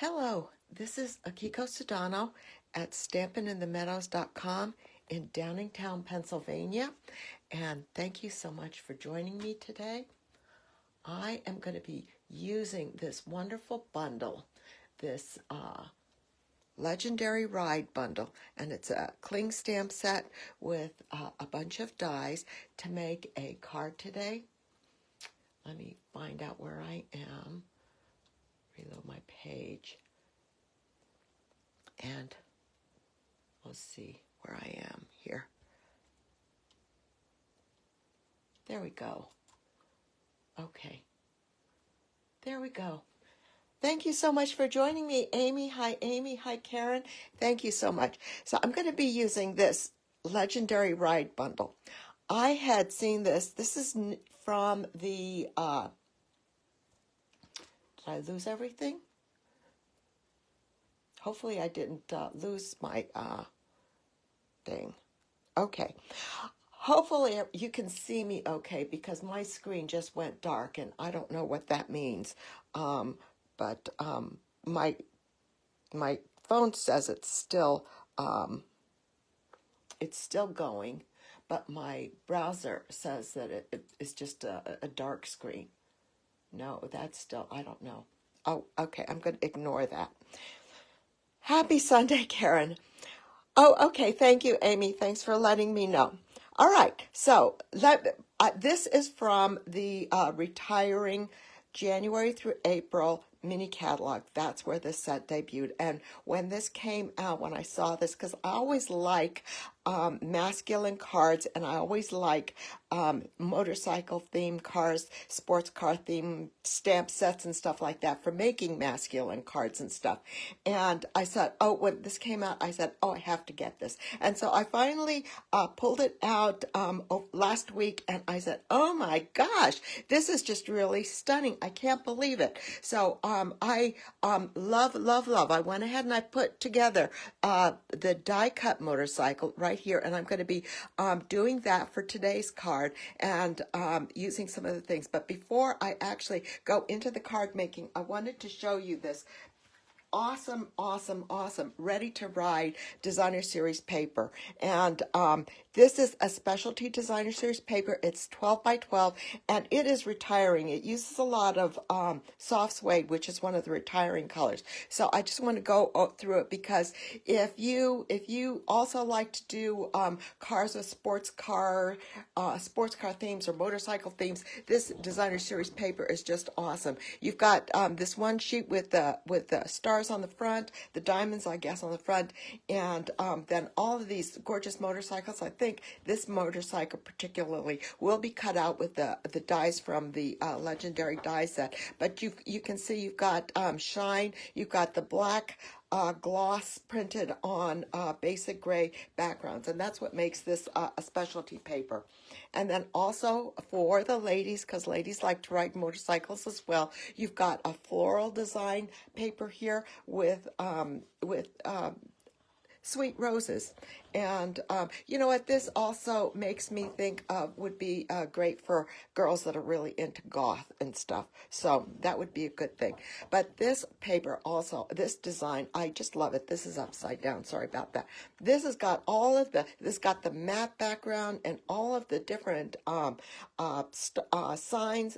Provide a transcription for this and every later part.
Hello, this is Akiko Sedano at stampinginthemeadows.com in Downingtown, Pennsylvania, and thank you so much for joining me today. I am going to be using this wonderful bundle, this Legendary Ride bundle, and it's a cling stamp set with a bunch of dies to make a card today. Let me find out where I am. Reload my page. And we'll see where I am here. There we go. Okay. There we go. Thank you so much for joining me, Amy. Hi, Amy. Hi, Karen. Thank you so much. So I'm going to be using this Legendary Ride bundle. I had seen this. This is from the, did I lose everything? Hopefully I didn't lose my thing. Okay. Hopefully you can see me okay because my screen just went dark and I don't know what that means. But my phone says it's still going, but my browser says that it's just a dark screen. No, that's still, I don't know. Oh, okay, I'm going to ignore that. Happy Sunday, Karen. Oh, okay, thank you, Amy. Thanks for letting me know. All right, so this is from the Retiring January through April mini catalog. That's where this set debuted. And when this came out, when I saw this, because I always like masculine cards, and I always like motorcycle themed cars, sports car themed stamp sets and stuff like that for making masculine cards and stuff. And I said, oh, when this came out, I said, oh, I have to get this. And so I finally pulled it out last week, and I said, oh my gosh, this is just really stunning. I can't believe it. So I love. I went ahead and I put together the die cut motorcycle right here, and I'm going to be doing that for today's card and using some of the things. But before I actually go into the card making, I wanted to show you this awesome ready to ride designer series paper. And this is a specialty designer series paper. It's 12 by 12 and it is retiring. It uses a lot of soft suede, which is one of the retiring colors. So I just want to go through it because if you also like to do cars with sports car themes or motorcycle themes, this designer series paper is just awesome. You've got this one sheet with the stars on the front, the diamonds, I guess, on the front, and then all of these gorgeous motorcycles. I think this motorcycle particularly will be cut out with the dies from the Legendary die set. But you can see you've got shine, you've got the black gloss printed on basic gray backgrounds, and that's what makes this a specialty paper. And then also for the ladies, because ladies like to ride motorcycles as well, you've got a floral design paper here with sweet roses. And you know what, this also makes me think would be great for girls that are really into goth and stuff, so that would be a good thing. But this paper also, this design, I just love it. This is upside down, sorry about that. This has got all of this got the matte background and all of the different signs,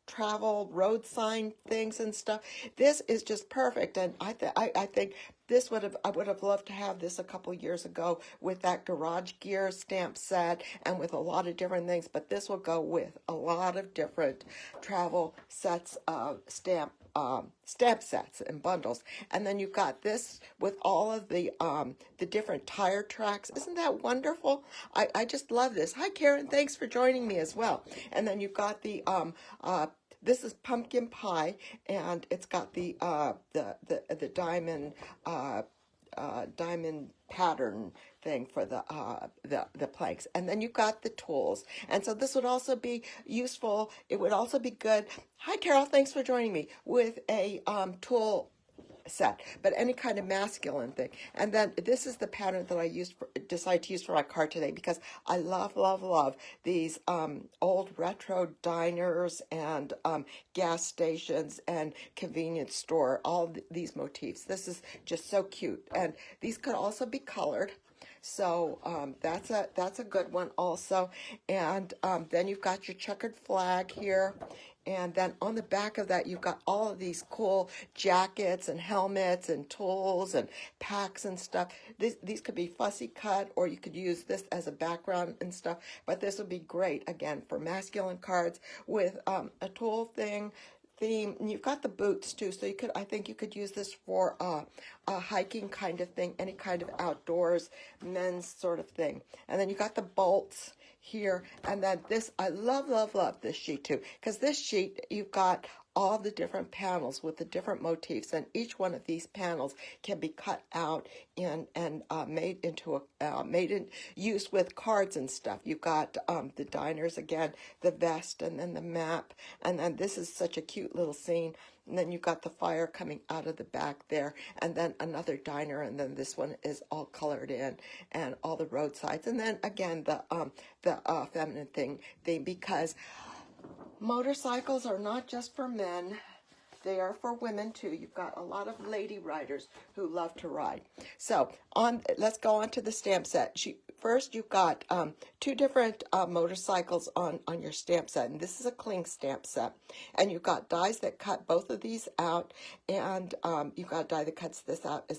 travel road sign things and stuff. This is just perfect, and I think I would have loved to have this a couple years ago with that Garage Gear stamp set and with a lot of different things, but this will go with a lot of different travel sets of stamp sets and bundles. And then you've got this with all of the different tire tracks. Isn't that wonderful? I just love this. Hi, Karen. Thanks for joining me as well. And then you've got the this is pumpkin pie, and it's got the diamond diamond pattern thing for the planks. And then you've got the tools. And so this would also be useful. It would also be good. Hi, Carol. Thanks for joining me with a tool set, but any kind of masculine thing. And then this is the pattern that I decided to use for my card today, because I love, love, love these old retro diners and gas stations and convenience store, all these motifs. This is just so cute. And these could also be colored. So that's a good one also. And then you've got your checkered flag here. And then on the back of that, you've got all of these cool jackets and helmets and tools and packs and stuff. These could be fussy cut, or you could use this as a background and stuff. But this would be great, again, for masculine cards with a tool theme. And you've got the boots too, so I think you could use this for a hiking kind of thing, any kind of outdoors men's sort of thing. And then you got the bolts here, and then this, I love, love, love this sheet too, because this sheet, you've got all the different panels with the different motifs, and each one of these panels can be cut out and made into used with cards and stuff. You've got the diners again, the vest, and then the map, and then this is such a cute little scene. And then you've got the fire coming out of the back there, and then another diner, and then this one is all colored in, and all the roadsides, and then again the feminine thing, because motorcycles are not just for men. They are for women too. You've got a lot of lady riders who love to ride. So let's go on to the stamp set. First, you've got two different motorcycles on your stamp set, and this is a cling stamp set. And you've got dies that cut both of these out, and you've got a die that cuts this out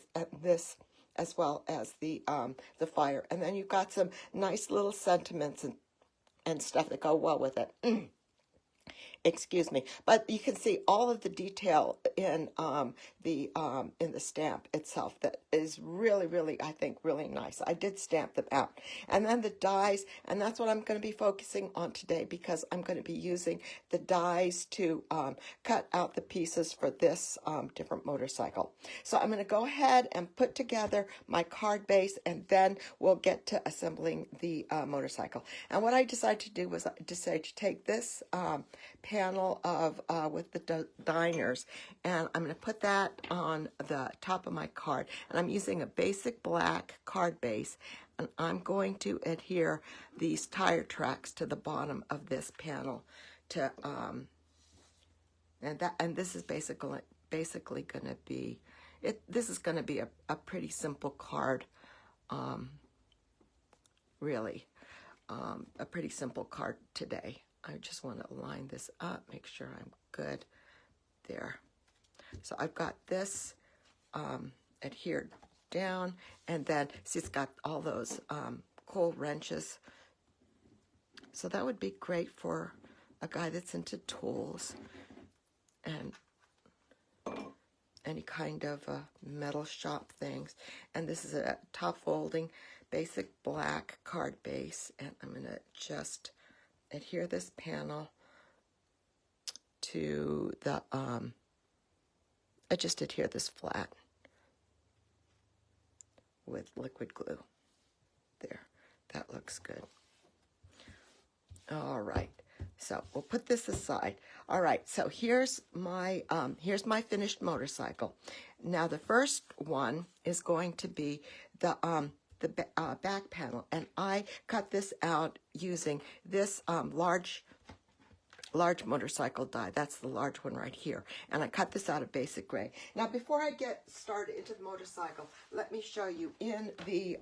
as well as the fire. And then you've got some nice little sentiments and stuff that go well with it. Excuse me, but you can see all of the detail in the stamp itself that is really, really, I think, really nice. I did stamp them out. And then the dies, and that's what I'm going to be focusing on today, because I'm going to be using the dies to cut out the pieces for this different motorcycle. So I'm going to go ahead and put together my card base, and then we'll get to assembling the motorcycle. And what I decided to do was to take this panel of with the diners, and I'm going to put that on the top of my card, and I'm using a basic black card base, and I'm going to adhere these tire tracks to the bottom of this panel to and this is basically going to be this is going to be a pretty simple card, really a pretty simple card today. I just want to line this up, make sure I'm good there. So I've got this adhered down, and then see, it's got all those cool wrenches. So that would be great for a guy that's into tools and any kind of metal shop things. And this is a top folding basic black card base, and I'm going to just adhere this panel to the I just adhere this flat with liquid glue. There, that looks good. All right, so we'll put this aside. All right, so here's my finished motorcycle. Now the first one is going to be the back panel, and I cut this out using this large motorcycle die. That's the large one right here, and I cut this out of basic gray. Now before I get started into the motorcycle, let me show you in the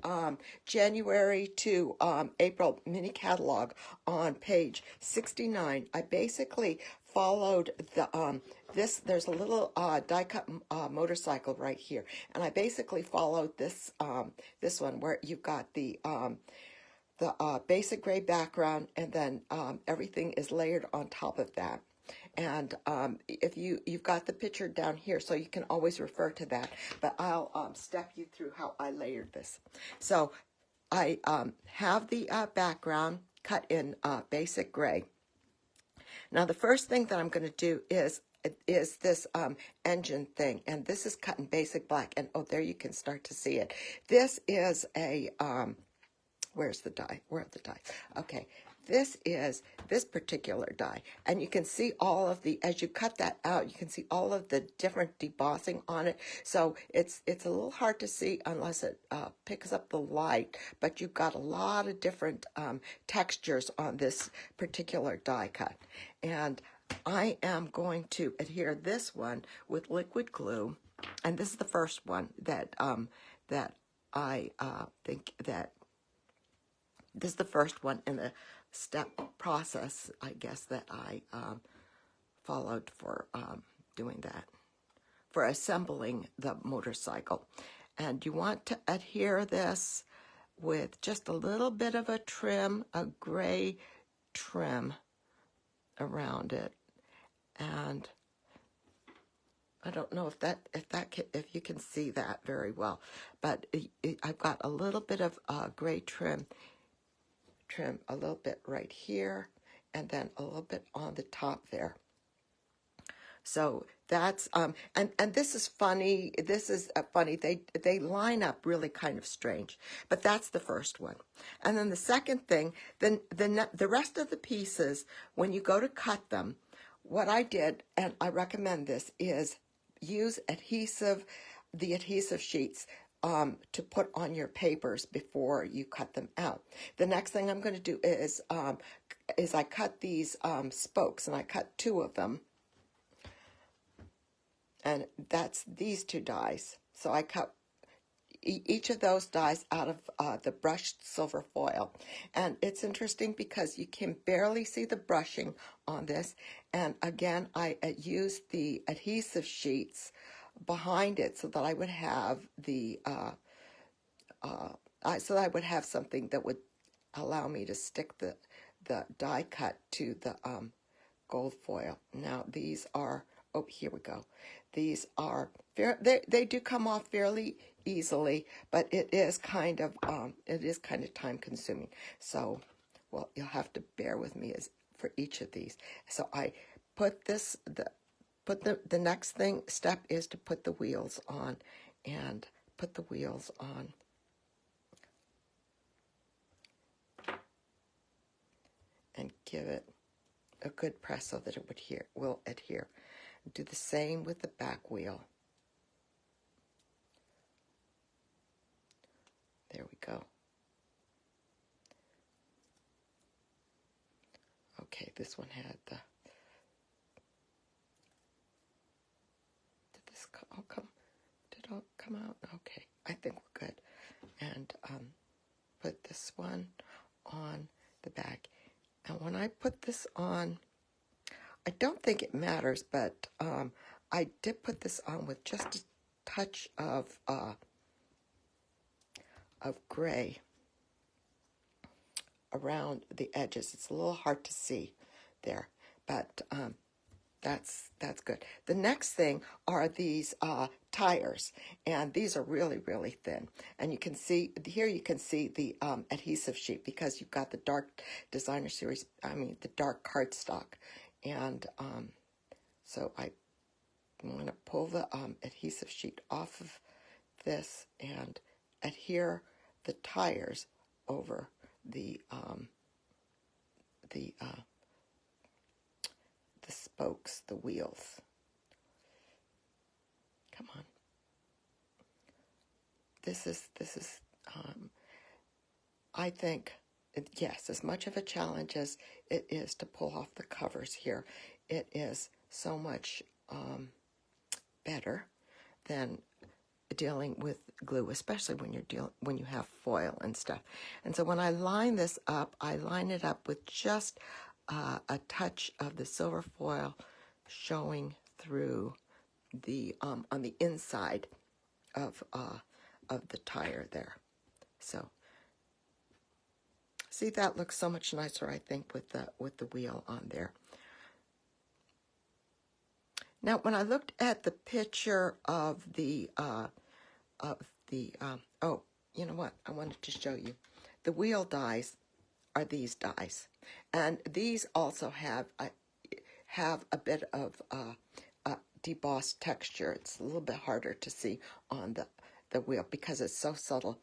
January to April mini catalog on page 69, I basically followed the there's a little die cut motorcycle right here, and I basically followed this this one where you've got the basic gray background, and then everything is layered on top of that. And if you've got the picture down here, so you can always refer to that, but I'll step you through how I layered this. So I have the background cut in basic gray. Now the first thing that I'm going to do is this engine thing, and this is cut in basic black, and oh, there you can start to see it. This is a where's the die? Where are the die? Okay, this is this particular die, and you can see all of the, as you cut that out, you can see all of the different debossing on it. So it's a little hard to see unless it picks up the light, but you've got a lot of different textures on this particular die cut. And I am going to adhere this one with liquid glue, and this is the first one that that I think that this is the first one in the step process, I guess, that I followed for doing that, for assembling the motorcycle. And you want to adhere this with just a little bit of a trim, a gray trim around it. And I don't know if you can see that very well, but I've got a little bit of gray trim a little bit right here, and then a little bit on the top there. So that's and this is funny. This is funny. They line up really kind of strange, but that's the first one. And then the second thing, then the rest of the pieces, when you go to cut them, what I did, and I recommend this, is use the adhesive sheets to put on your papers before you cut them out. The next thing I'm going to do is I cut these spokes, and I cut 2 of them, and that's these 2 dies. So I cut each of those dies out of the brushed silver foil. And it's interesting because you can barely see the brushing on this. And again, I used the adhesive sheets behind it so that I would have so that I would have something that would allow me to stick the die cut to the gold foil. Now these are, oh, here we go. These are they do come off fairly easily, but it is kind of time consuming. So, well, you'll have to bear with me for each of these. So I put the next step is to put the wheels on, and put the wheels on. And give it a good press so that it will adhere. Do the same with the back wheel. There we go. Okay, this one had the... Did it all come out? Okay, I think we're good. And put this one on the back. And when I put this on, I don't think it matters, but I did put this on with just a touch of gray around the edges. It's a little hard to see there, but that's good. The next thing are these tires, and these are really, really thin. And you can see here, you can see the adhesive sheet because you've got the dark designer series, the dark cardstock. And so I'm going to pull the adhesive sheet off of this and adhere the tires over the spokes, the wheels. Come on. This is I think, yes, as much of a challenge as it is to pull off the covers here, it is so much better than dealing with glue, especially when you have foil and stuff. And so when I line this up, I line it up with just a touch of the silver foil showing through the on the inside of the tire there. So see, that looks so much nicer, I think, with the wheel on there. Now, when I looked at the picture of the oh, you know what? I wanted to show you. The wheel dies are these dies, and these also have a bit of debossed texture. It's a little bit harder to see on the wheel because it's so subtle.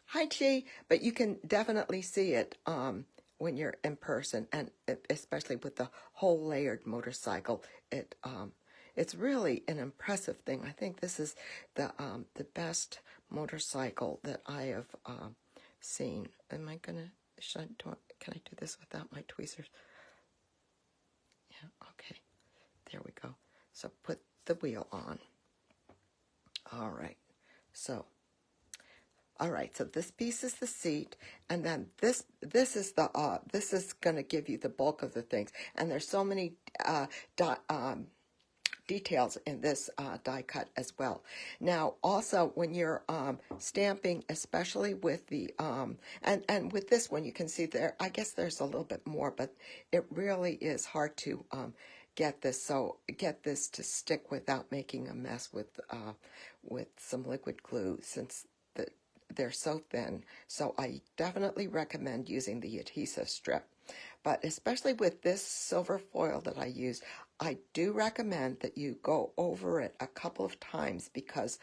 Hi, Chi, but you can definitely see it when you're in person, and especially with the whole layered motorcycle, it's really an impressive thing. I think this is the best motorcycle that I have seen. Am I gonna? Can I do this without my tweezers? Yeah. Okay. There we go. So put the wheel on. All right. So. All right, so this piece is the seat, and then this is the this is going to give you the bulk of the things. And there's so many details in this die cut as well. Now, also when you're stamping, especially with the and with this one, you can see there. I guess there's a little bit more, but it really is hard to get this to stick without making a mess with some liquid glue, since they're so thin. So I definitely recommend using the adhesive strip. But especially with this silver foil that I use, I do recommend that you go over it a couple of times, because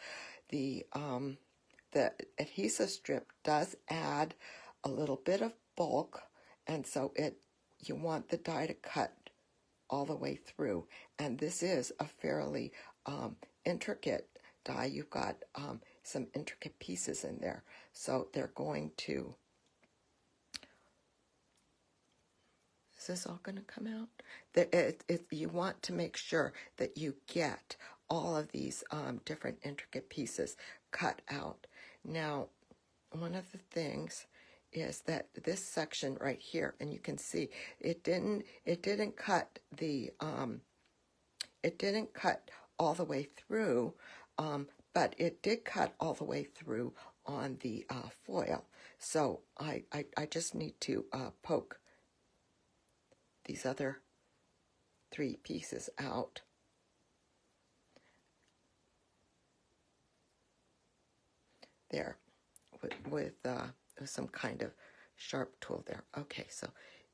the adhesive strip does add a little bit of bulk, and so you want the die to cut all the way through. And this is a fairly intricate die. You've got some intricate pieces in there, so they're going to. Is this all going to come out? You want to make sure that you get all of these different intricate pieces cut out. Now, one of the things is that this section right here, and you can see it didn't cut all the way through, but it did cut all the way through on the foil. So I just need to poke these other 3 pieces out. There, with some kind of sharp tool there. Okay, so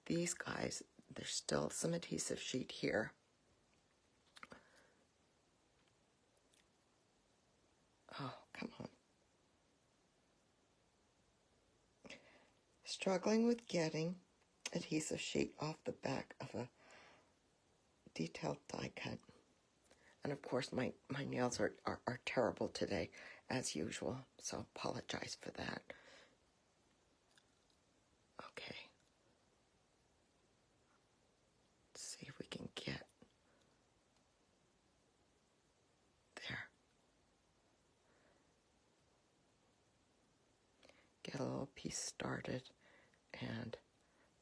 these guys, there's still some adhesive sheet here. Oh, come on. Struggling with getting adhesive sheet off the back of a detailed die cut. And of course my nails are terrible today, as usual, so apologize for that. Okay. Let's see if we can get there. Get a little piece started, and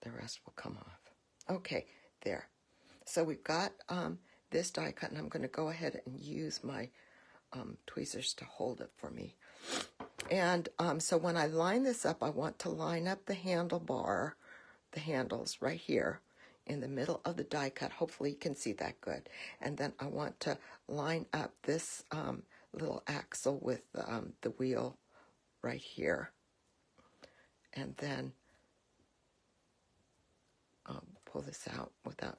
the rest will come off. Okay, there. So we've got this die cut, and I'm going to go ahead and use my tweezers to hold it for me. And so when I line this up, I want to line up the handlebar, the handles right here in the middle of the die cut. Hopefully you can see that good. And then I want to line up this little axle with the wheel right here. And then pull this out without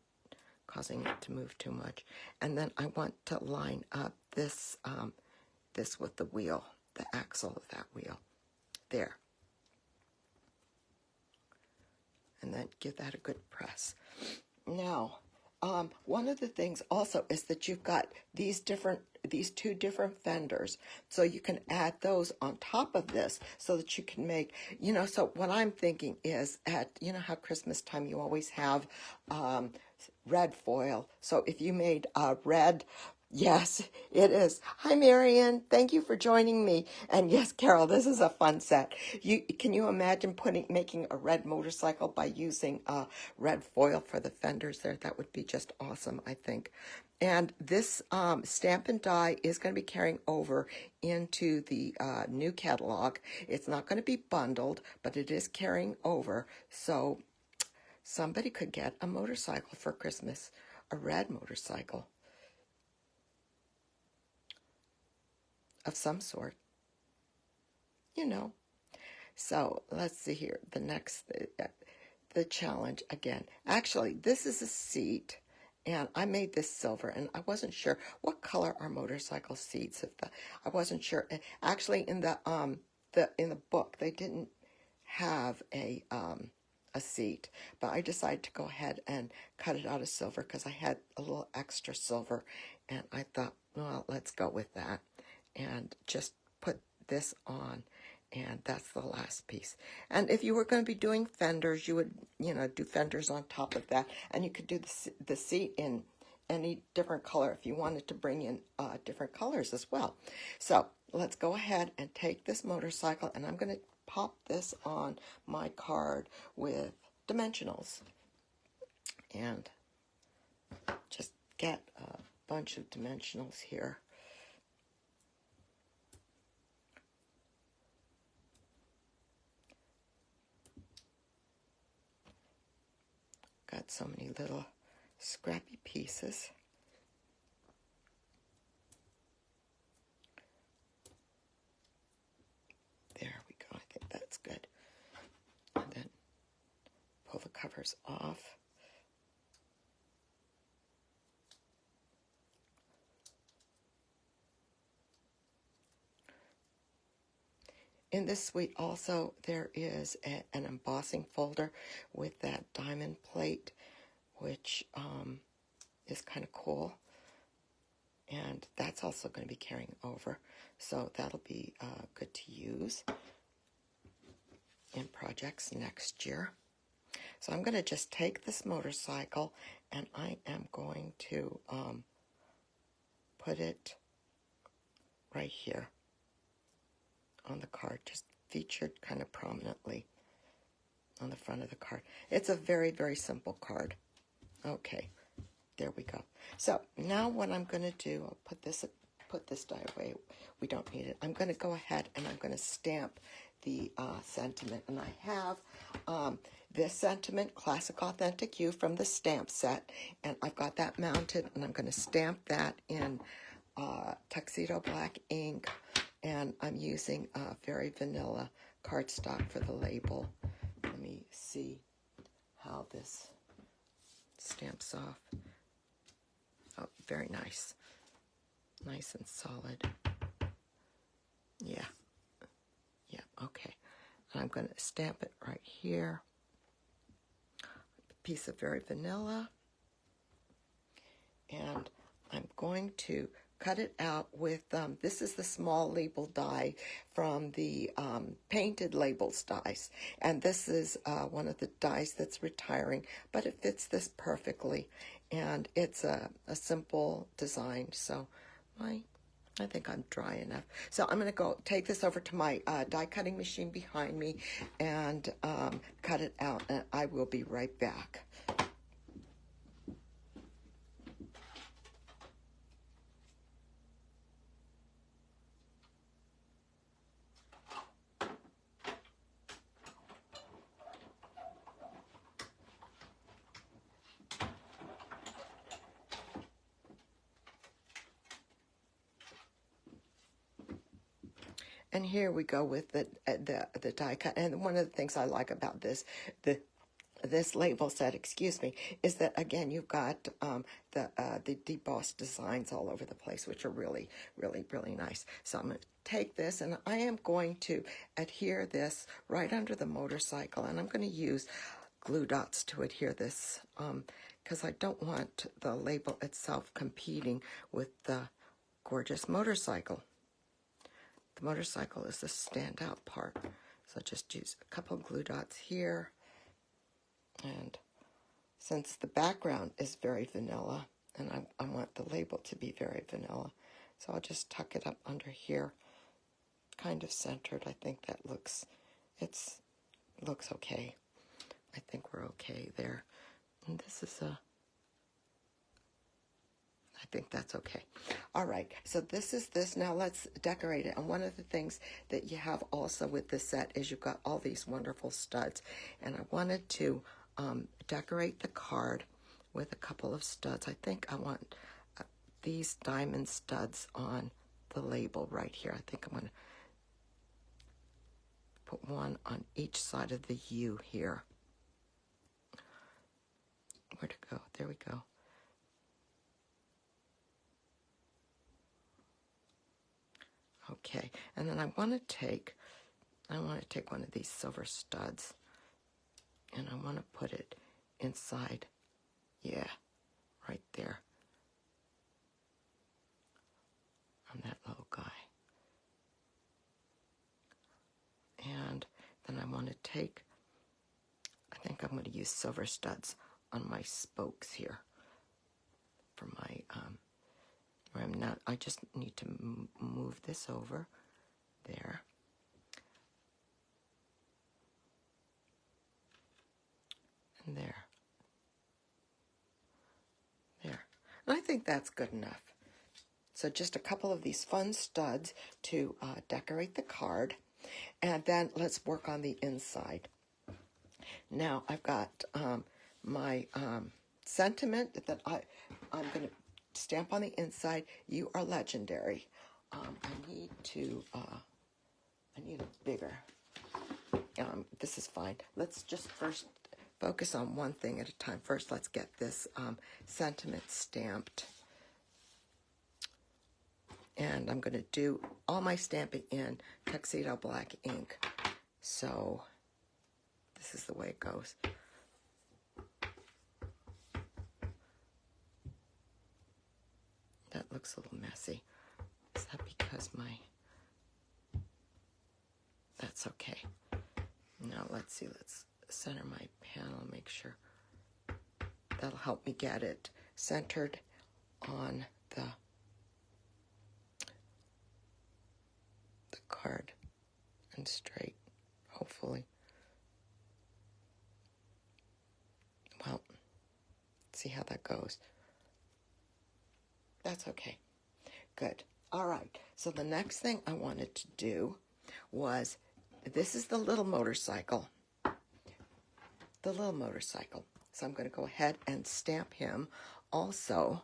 causing it to move too much. And then I want to line up this this with the wheel, the axle of that wheel. There. And then give that a good press. Now, one of the things also is that you've got these 2 different fenders, so you can add those on top of this, so that you can make, so what I'm thinking is, at, how Christmas time you always have red foil. So if you made red, yes, it is. Hi, Marion. Thank you for joining me. And yes, Carol, this is a fun set. Can you imagine making a red motorcycle by using red foil for the fenders there? That would be just awesome, I think. And this Stampin' Die is going to be carrying over into the new catalog. It's not going to be bundled, but it is carrying over. So somebody could get a motorcycle for Christmas, a red motorcycle of some sort. So let's see here. The next, the challenge again. Actually, this is a seat. And I made this silver, and I wasn't sure what color are motorcycle seats. I wasn't sure. Actually, in the book, they didn't have a a seat, but I decided to go ahead and cut it out of silver because I had a little extra silver, and I thought, well, let's go with that, and just put this on, and that's the last piece. And if you were going to be doing fenders, you would, do fenders on top of that, and you could do the seat in any different color if you wanted to bring in different colors as well. So let's go ahead and take this motorcycle, and I'm going to pop this on my card with dimensionals, and just get a bunch of dimensionals here. Got so many little scrappy pieces. There we go. I think that's good. And then pull the covers off. In this suite also there is an embossing folder with that diamond plate, which is kind of cool, and that's also going to be carrying over, so that'll be good to use in projects next year. So I'm going to just take this motorcycle, and I am going to put it right here on the card, just featured kind of prominently on the front of the card. It's a very, very simple card. Okay, there we go. So now what I'm going to do, I'll put this die away. We don't need it. I'm going to go ahead and I'm going to stamp the sentiment. And I have this sentiment, Classic Authentic You, from the stamp set. And I've got that mounted, and I'm going to stamp that in tuxedo black ink. And I'm using very vanilla cardstock for the label. Let me see how this stamps off. Oh, very nice. Nice and solid. Yeah. Yeah, okay. And I'm going to stamp it right here. A piece of very vanilla. And I'm going to cut it out with, this is the small label die from the painted labels dies. And this is one of the dies that's retiring, but it fits this perfectly. And it's a simple design, so I think I'm dry enough. So I'm going to go take this over to my die cutting machine behind me and cut it out, and I will be right back. And here we go with the die cut. And one of the things I like about this label set, is that again you've got the debossed designs all over the place, which are really, really, really nice. So I'm going to take this, and I am going to adhere this right under the motorcycle, and I'm going to use glue dots to adhere this because I don't want the label itself competing with the gorgeous motorcycle. The motorcycle is the standout part. So just use a couple glue dots here. And since the background is very vanilla, and I want the label to be very vanilla, so I'll just tuck it up under here, kind of centered. I think that looks okay. I think we're okay there. And this is I think that's okay. All right, so this is this. Now let's decorate it. And one of the things that you have also with this set is you've got all these wonderful studs. And I wanted to decorate the card with a couple of studs. I think I want these diamond studs on the label right here. I think I'm going to put one on each side of the U here. Where'd it go? There we go. Okay, and then I want to take one of these silver studs, And I want to put it inside. Yeah, right there. On that little guy. And then I want to take, I think I'm going to use silver studs on my spokes here for my, where I'm not, I just need to move this over there. And there. There. And I think that's good enough. So just a couple of these fun studs to decorate the card. And then let's work on the inside. Now I've got my sentiment that I'm going to stamp on the inside. You are legendary. I need a bigger. This is fine. Let's just first focus on one thing at a time. First, let's get this sentiment stamped. And I'm going to do all my stamping in tuxedo black ink. So this is the way it goes. That looks a little messy. Is that because that's okay. Now let's see, let's center my panel, make sure. That'll help me get it centered on the card and straight, hopefully. Well, see how that goes. That's okay. Good. All right. So the next thing I wanted to do was, this is the little motorcycle. The little motorcycle. So I'm going to go ahead and stamp him. Also,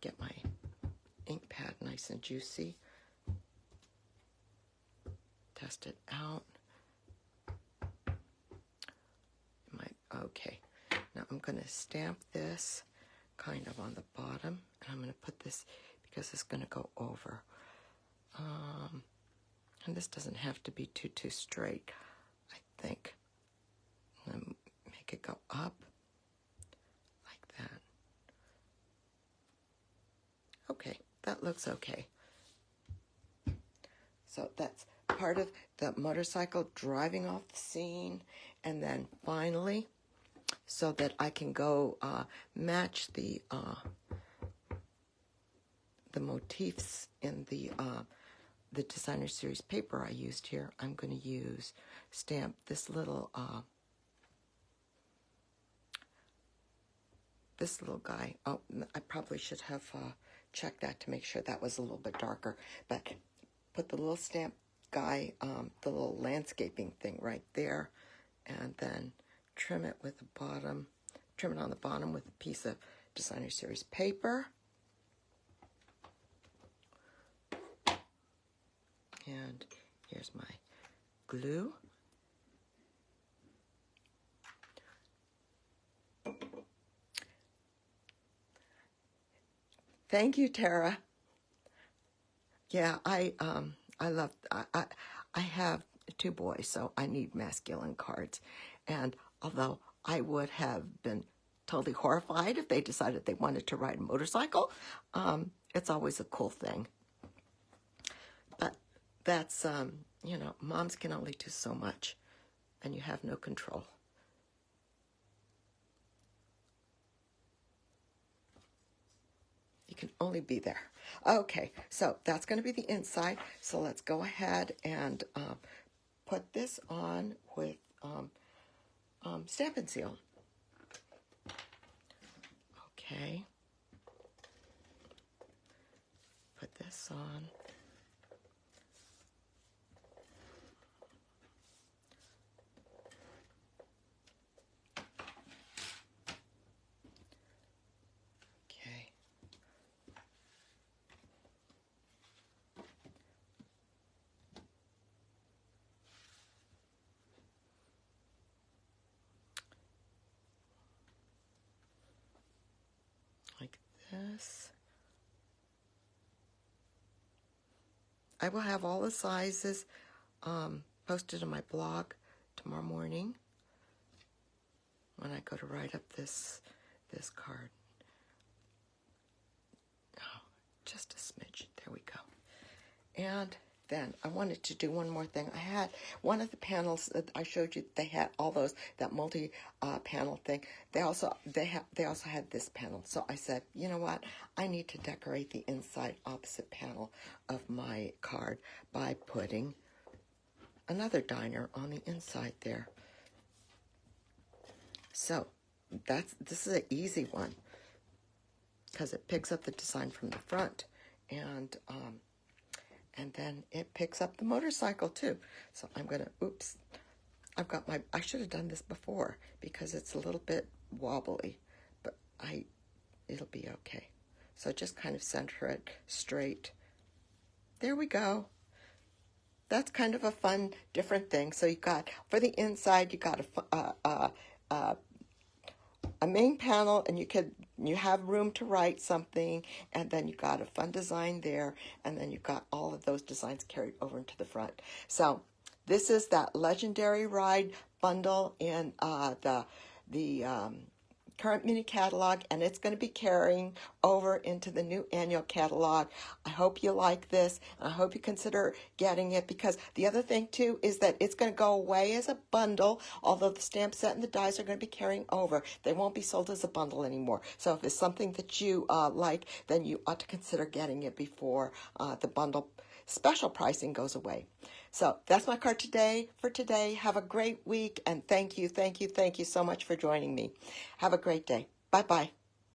get my ink pad nice and juicy. Test it out. Okay. Now I'm going to stamp this kind of on the bottom, and I'm going to put this because it's going to go over. And this doesn't have to be too straight, I think. And make it go up like that. Okay, that looks okay. So that's part of the motorcycle driving off the scene, and then finally, so that I can go match the motifs in the designer series paper I used here, I'm going to stamp this little guy. Oh, I probably should have checked that to make sure that was a little bit darker, but put the little stamp guy, the little landscaping thing right there, and then trim it with the bottom, trim it on the bottom with a piece of designer series paper. And here's my glue. Thank you, Tara. Yeah, I have 2 boys, so I need masculine cards. And although I would have been totally horrified if they decided they wanted to ride a motorcycle, it's always a cool thing. But that's, moms can only do so much, and you have no control. You can only be there. Okay, so that's going to be the inside. So let's go ahead and put this on with Stampin' Seal. Okay. Put this on. Like this. I will have all the sizes posted on my blog. tomorrow morning when I go to write up this card. Oh, just a smidge. There we go. And then I wanted to do one more thing. I had one of the panels that I showed you. They had all those, that multi panel thing. They also had this panel. So I said, you know what? I need to decorate the inside opposite panel of my card by putting another diner on the inside there. So this is an easy one because it picks up the design from the front, and then it picks up the motorcycle too. So I'm gonna, oops, I should have done this before because it's a little bit wobbly, but it'll be okay. So just kind of center it straight. There we go. That's kind of a fun, different thing. So you got, for the inside, you got a main panel, and you have room to write something, and then you got a fun design there, and then you got all of those designs carried over into the front. So this is that Legendary Ride bundle in the current mini catalog, and it's going to be carrying over into the new annual catalog. I hope you like this, and I hope you consider getting it, because the other thing too is that it's going to go away as a bundle, although the stamp set and the dies are going to be carrying over. They won't be sold as a bundle anymore. So if it's something that you like, then you ought to consider getting it before the bundle special pricing goes away. So that's my card for today. Have a great week, and thank you so much for joining me. Have a great day. Bye-bye.